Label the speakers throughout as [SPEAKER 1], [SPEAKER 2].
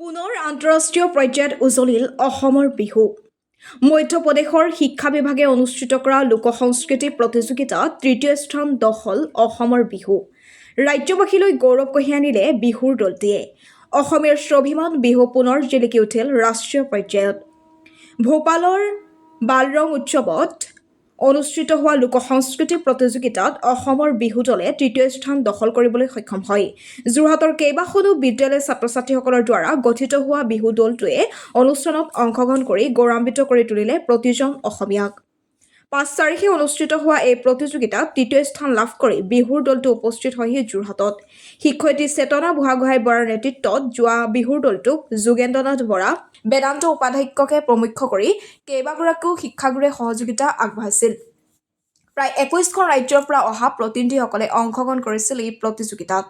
[SPEAKER 1] পুনৰ আন্তঃৰাষ্ট্ৰীয় পৰ্যায়ত উজলিল অসমৰ বিহু। মধ্যপ্ৰদেশৰ শিক্ষা বিভাগে অনুষ্ঠিত কৰা লোক সংস্কৃতি প্ৰতিযোগিতাত তৃতীয় স্থান দখল অসমৰ বিহু। ৰাজ্যবাসীলৈ গৌৰৱ কঢ়িয়াই আনিলে বিহুৰ দলটিয়ে। অসমীয়াৰ স্বাভিমান বিহু পুনৰ জিলিকি উঠিল ৰাষ্ট্ৰীয় পৰ্যায়ত। ভোপালৰ বালৰং উৎসৱত অনুষ্ঠিত হোৱা লোক সংস্কৃতি প্ৰতিযোগিতাত অসমৰ বিহু দলে তৃতীয় স্থান দখল কৰিবলৈ সক্ষম হয়। যোৰহাটৰ কেইবাখনো বিদ্যালয়ৰ ছাত্ৰ-ছাত্ৰীসকলৰ দ্বাৰা গঠিত হোৱা বিহু দলটোৱে অনুষ্ঠানত অংশগ্ৰহণ কৰি গৌৰৱান্বিত কৰি তুলিলে প্ৰতিজন অসমীয়াক। ৫ তাৰিখে অনুষ্ঠিত হোৱা এই প্ৰতিযোগিতাত তৃতীয় স্থান লাভ কৰি বিহুৰ দলটো উপস্থিত হয়হি যোৰহাটত। শিক্ষয়িত্ৰী চেতনা বুঢ়াগোহাঁই বৰাৰ নেতৃত্বত যোৱা বিহুৰ দলটোক যোগেন্দ্ৰনাথ বৰা, বেদান্ত উপাধ্যায়কে প্ৰমুখ কৰি কেইবাগৰাকীও শিক্ষাগুৰুৱে সহযোগিতা আগবঢ়াইছিল। প্ৰায় ২১খন ৰাজ্যৰ পৰা অহা প্ৰতিনিধিসকলে অংশগ্ৰহণ কৰিছিল এই প্ৰতিযোগিতাত।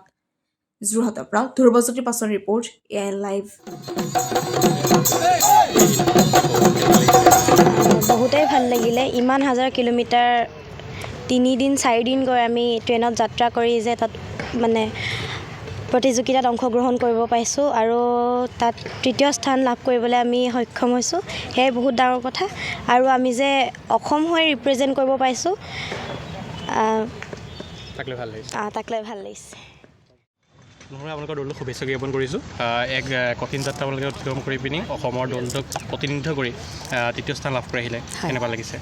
[SPEAKER 1] যোৰহাটৰ পৰা ধ্ৰুৱজ্যোতি পাছৰ ৰিপৰ্ট, AN লাইভ।
[SPEAKER 2] বহুতেই ভাল লাগিলে। ইমান হাজাৰ কিলোমিটাৰ 3 দিন 4 দিন গৈ আমি ট্ৰেইনত যাত্ৰা কৰি যে তাত মানে প্ৰতিযোগিতাত অংশগ্ৰহণ কৰিব পাইছোঁ আৰু তাত তৃতীয় স্থান লাভ কৰিবলৈ আমি সক্ষম হৈছোঁ, সেয়াই বহুত ডাঙৰ কথা। আৰু আমি যে অসম হৈ ৰিপ্ৰেজেণ্ট কৰিব পাইছোঁ, তাক লৈ ভাল লাগিছে।
[SPEAKER 3] মই আপোনালোকৰ দলটোক শুভেচ্ছা জ্ঞাপন কৰিছোঁ। এক কঠিন যাত্ৰা আপোনালোকে অতিক্ৰম কৰি পিনি অসমৰ দলটোক প্ৰতিনিধিত্ব কৰি তৃতীয় স্থান লাভ কৰি আহিলে, কেনেকুৱা লাগিছে?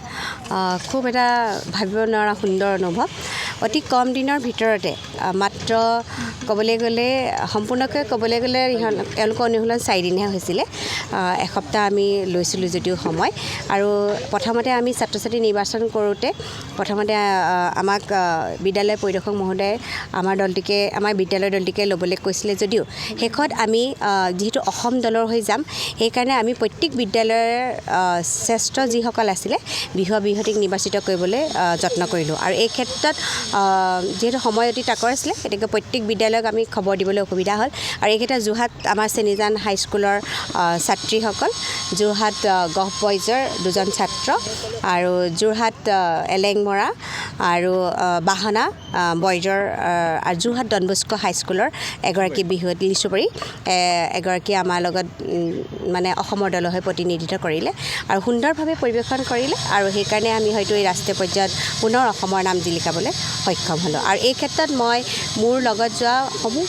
[SPEAKER 4] খুব এটা ভাবিব নোৱাৰা সুন্দৰ অনুভৱ। অতি কম দিনৰ ভিতৰতে মাত্ৰ ক'বলৈ গ'লে সম্পূৰ্ণকৈ ক'বলৈ গ'লে তেওঁলোকৰ অনুশীলন 4 দিনহে হৈছিলে। এসপ্তাহ আমি লৈছিলোঁ যদিও সময়। আৰু প্ৰথমতে আমি ছাত্ৰ ছাত্ৰী নিৰ্বাচন কৰোঁতে প্ৰথমতে আমাক বিদ্যালয় পৰিদৰ্শক মহোদয়ে আমাৰ বিদ্যালয়ৰ দলটিকে ল'বলৈ কৈছিলে যদিও শেষত আমি যিহেতু অসম দলৰ হৈ যাম, সেইকাৰণে আমি প্ৰত্যেক বিদ্যালয়ৰ শ্ৰেষ্ঠ যিসকল আছিলে বিহুৱতীক নিৰ্বাচিত কৰিবলৈ যত্ন কৰিলোঁ। আৰু এই ক্ষেত্ৰত যিহেতু সময় অতি তাকৰ আছিলে, গতিকে প্ৰত্যেক বিদ্যালয়ক আমি খবৰ দিবলৈ অসুবিধা হ'ল। আৰু এই ক্ষেত্ৰত যোৰহাট আমাৰ চেনিজান হাইস্কুলৰ ছাত্ৰীসকল, যোৰহাট গভ বইজৰ 2জন ছাত্ৰ আৰু যোৰহাট এলেংমৰা আৰু বাহনা বইজৰ আৰু যোৰহাট ডনবস্কো হাইস্কুলৰ এগৰাকী বিহুৱতী লিচুবাৰী এগৰাকী আমাৰ লগত মানে অসমৰ দলৰ হৈ প্ৰতিনিধিত্ব কৰিলে আৰু সুন্দৰভাৱে পৰিৱেশন কৰিলে। আৰু সেইকাৰণে আমি হয়তো এই ৰাষ্ট্ৰীয় পৰ্যায়ত পুনৰ অসমৰ নাম জিলিকাবলৈ সক্ষম হ'লোঁ। আৰু এই ক্ষেত্ৰত মই মোৰ লগত যোৱা সমূহ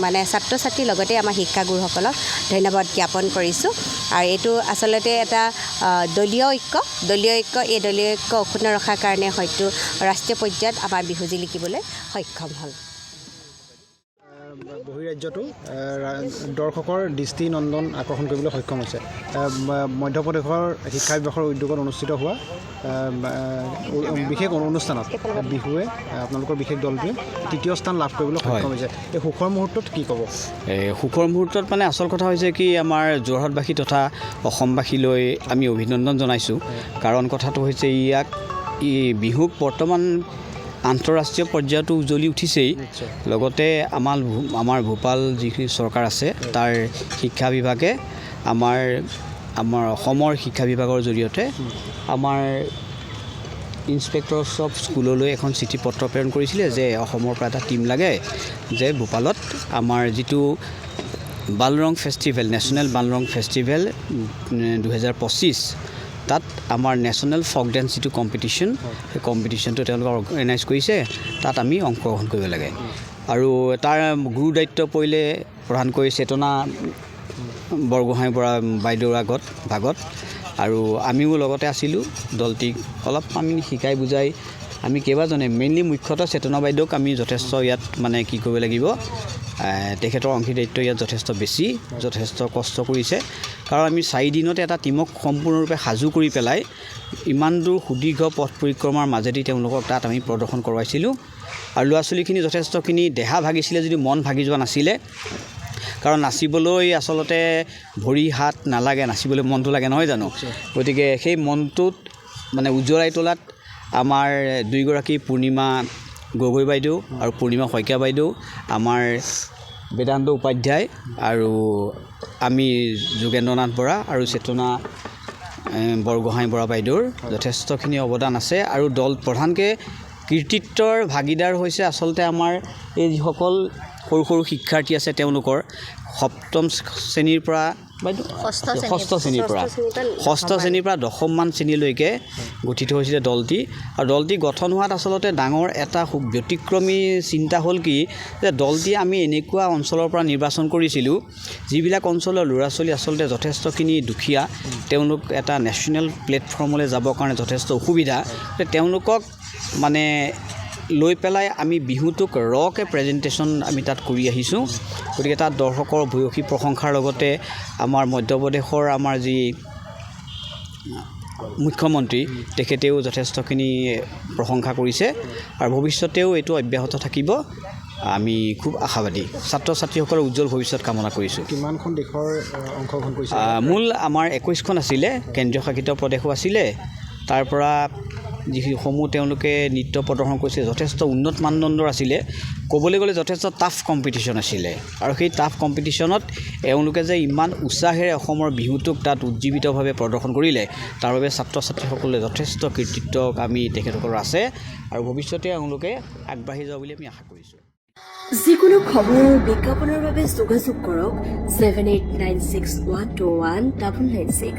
[SPEAKER 4] মানে ছাত্ৰ ছাত্ৰীৰ লগতে আমাৰ শিক্ষাগুৰুসকলক ধন্যবাদ জ্ঞাপন কৰিছোঁ। আৰু এইটো আচলতে এটা দলীয় ঐক্য এই দলীয় ঐক্য অক্ষুণ্ণ ৰখাৰ কাৰণে হয়তো ৰাষ্ট্ৰীয় পৰ্যায়ত আমাৰ বিহু জিলিকিবলৈ সক্ষম হ'ল।
[SPEAKER 5] বহিৰাজ্যতো দৰ্শকৰ দৃষ্টিনন্দন আকৰ্ষণ কৰিবলৈ সক্ষম হৈছে। মধ্যপ্ৰদেশৰ শিক্ষা বিভাগৰ উদ্যোগত অনুষ্ঠিত হোৱা বিশেষ অনুষ্ঠানত বিহুৱে আপোনালোকৰ বিশেষ দলটোৱে তৃতীয় স্থান লাভ কৰিবলৈ সক্ষম হৈছে। এই সুখৰ মুহূৰ্তত কি ক'ব?
[SPEAKER 6] সুখৰ মুহূৰ্তত মানে আচল কথা হৈছে কি, আমাৰ যোৰহাটবাসী তথা অসমবাসীলৈ আমি অভিনন্দন জনাইছোঁ। কাৰণ কথাটো হৈছে বিহুক বৰ্তমান আন্তঃৰাষ্ট্ৰীয় পৰ্যায়তো উজ্বলি উঠিছেই, লগতে আমাৰ ভূপাল যিখিনি চৰকাৰ আছে তাৰ শিক্ষা বিভাগে আমাৰ অসমৰ শিক্ষা বিভাগৰ জৰিয়তে আমাৰ ইনস্পেক্টৰছ অফ স্কুললৈ এখন চিঠি পত্ৰ প্ৰেৰণ কৰিছিলে যে অসমৰ পৰা এটা টীম লাগে, যে ভূপালত আমাৰ যিটো বালৰং ফেষ্টিভেল, নেশ্যনেল বালৰং ফেষ্টিভেল 2025, তাত আমাৰ নেশ্যনেল ফক ডেন্স যিটো কম্পিটিশ্যন, সেই কম্পিটিশ্যনটো তেওঁলোকে অৰ্গেনাইজ কৰিছে, তাত আমি অংশগ্ৰহণ কৰিব লাগে। আৰু তাৰ গুৰু দায়িত্ব পৰিলে প্ৰধানকৈ চেতনা বৰগোহাঁই বৰা বাইদেউৰ ভাগত। আৰু আমিও লগতে আছিলোঁ। দলটিক অলপ আমি শিকাই বুজাই আমি কেইবাজনে মেইনলি মুখ্যতঃ চেতনা বাইদেউক আমি যথেষ্ট ইয়াত মানে কি কৰিব লাগিব, তেখেতৰ অংশীদাৰিত্ব ইয়াত যথেষ্ট বেছি, যথেষ্ট কষ্ট কৰিছে। কাৰণ আমি 4 দিনতে এটা টীমক সম্পূৰ্ণৰূপে সাজু কৰি পেলাই ইমান দূৰ সুদীৰ্ঘ পথ পৰিক্ৰমাৰ মাজেদি তেওঁলোকক তাত আমি প্ৰদৰ্শন কৰোৱাইছিলোঁ। আৰু ল'ৰা ছোৱালীখিনি যথেষ্টখিনি দেহা ভাগিছিলে যদিও মন ভাগি যোৱা নাছিলে। কাৰণ নাচিবলৈ আচলতে ভৰি হাত নালাগে, নাচিবলৈ মনটো লাগে, নহয় জানো? গতিকে সেই মনটোত মানে উজ্বলাই তোলাত আমাৰ 2গৰাকী পূৰ্ণিমা গগৈ বাইদেউ আৰু পূৰ্ণিমা শইকীয়া বাইদেউ, আমাৰ বেদান্ত উপাধ্যায় আৰু আমি যোগেন্দ্ৰনাথ বৰা আৰু চেতনা বৰগোহাঁই বৰা বাইদেউৰ যথেষ্টখিনি অৱদান আছে আৰু দল প্ৰধানকৈ কৃতিত্বৰ ভাগিদাৰ হৈছে আচলতে আমাৰ এই যিসকল সৰু সৰু শিক্ষাৰ্থী আছে তেওঁলোকৰ সপ্তম শ্ৰেণীৰ পৰা বাইদেউ ষষ্ঠ শ্ৰেণীৰ পৰা দশমমান শ্ৰেণীলৈকে গঠিত হৈছিলে দলটি আৰু দলটি গঠন হোৱাত আচলতে ডাঙৰ এটা খুব ব্যতিক্ৰমী চিন্তা হ'ল কি যে দলটি আমি এনেকুৱা অঞ্চলৰ পৰা নিৰ্বাচন কৰিছিলোঁ যিবিলাক অঞ্চলৰ ল'ৰা ছোৱালী আচলতে যথেষ্টখিনি দুখীয়া তেওঁলোক এটা নেশ্যনেল প্লেটফৰ্মলৈ যাবৰ কাৰণে যথেষ্ট অসুবিধা তেওঁলোকক মানে লৈ পেলাই আমি বিহুটোক ৰকে প্ৰেজেণ্টেশ্যন আমি তাত কৰি আহিছোঁ গতিকে তাত দৰ্শকৰ ভূয়সী প্ৰশংসাৰ লগতে আমাৰ মধ্যপ্ৰদেশৰ আমাৰ যি মুখ্যমন্ত্ৰী তেখেতেও যথেষ্টখিনি প্ৰশংসা কৰিছে আৰু ভৱিষ্যতেও এইটো অব্যাহত থাকিব আমি খুব আশাবাদী ছাত্ৰ ছাত্ৰীসকলৰ উজ্জ্বল ভৱিষ্যত কামনা কৰিছোঁ
[SPEAKER 5] কিমানখন দেশৰ অংশগ্ৰহণ কৰিছে
[SPEAKER 6] মূল আমাৰ 21খন আছিলে কেন্দ্ৰীয় শাসিত প্ৰদেশো আছিলে তাৰ পৰা যিসমূহ তেওঁলোকে নৃত্য প্ৰদৰ্শন কৰিছে যথেষ্ট উন্নত মানদণ্ডৰ আছিলে ক'বলৈ গ'লে যথেষ্ট টাফ কম্পিটিশ্যন আছিলে আৰু সেই টাফ কম্পিটিশ্যনত এওঁলোকে যে ইমান উৎসাহেৰে অসমৰ বিহুটোক তাত উজ্জীৱিতভাৱে প্ৰদৰ্শন কৰিলে তাৰ বাবে ছাত্ৰ ছাত্ৰীসকলে যথেষ্ট কৃতিত্ব আমি তেখেতসকলৰ আছে আৰু ভৱিষ্যতে এওঁলোকে আগবাঢ়ি যাব বুলি আমি আশা কৰিছোঁ
[SPEAKER 7] যিকোনো খবৰ আৰু বিজ্ঞাপনৰ বাবে যোগাযোগ কৰক 7896121996